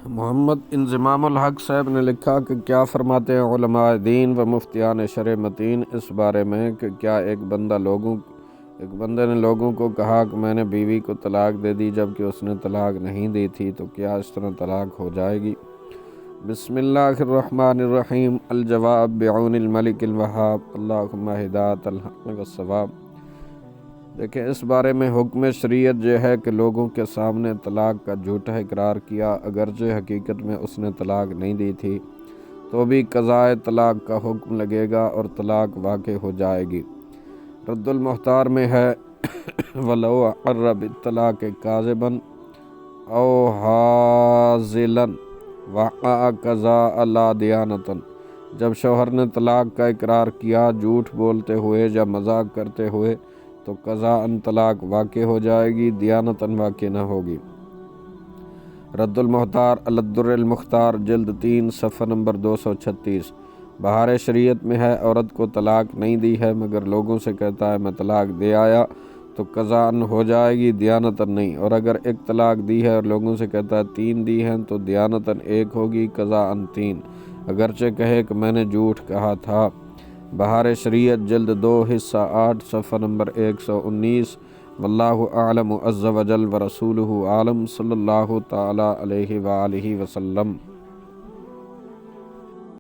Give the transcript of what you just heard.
محمد انضمام الحق صاحب نے لکھا کہ کیا فرماتے ہیں علماء دین و مفتیان شرع متین اس بارے میں کہ کیا ایک بندے نے لوگوں کو کہا کہ میں نے بیوی کو طلاق دے دی جبکہ اس نے طلاق نہیں دی تھی، تو کیا اس طرح طلاق ہو جائے گی؟ بسم اللہ الرحمن الرحیم۔ الجواب بعون الملک الوہاب، اللہم ہدایت الحق والصواب۔ دیکھیں، اس بارے میں حکم شریعت یہ ہے کہ لوگوں کے سامنے طلاق کا جھوٹا اقرار کیا، اگرچہ حقیقت میں اس نے طلاق نہیں دی تھی تو بھی قضاء طلاق کا حکم لگے گا اور طلاق واقع ہو جائے گی۔ رد المختار میں ہے وَلَوْ أَقَرَّ بِالطَّلَاقِ كَاذِبًا أَوْ هَازِلًا وَقَعَ قَضَاءَ لَا دِيَانَةً۔ جب شوہر نے طلاق کا اقرار کیا جھوٹ بولتے ہوئے یا مذاق کرتے ہوئے تو قضاءً طلاق واقع ہو جائے گی، دیانتاً واقع نہ ہوگی۔ رد المختار علی الدر المختار جلد 3 صفحہ نمبر 236۔ بہار شریعت میں ہے عورت کو طلاق نہیں دی ہے مگر لوگوں سے کہتا ہے میں طلاق دے آیا تو قضاءً ہو جائے گی، دیانتاً نہیں، اور اگر ایک طلاق دی ہے اور لوگوں سے کہتا ہے 3 دی ہیں تو دیانتاً 1 ہوگی، قضاءً 3، اگرچہ کہے کہ میں نے جھوٹ کہا تھا۔ بہار شریعت جلد 2 حصہ 8 صفحہ نمبر 119۔ واللہ اعلم عز وجل ورسولہ عالم، صلی اللہ تعالی علیہ وآلہ وسلم۔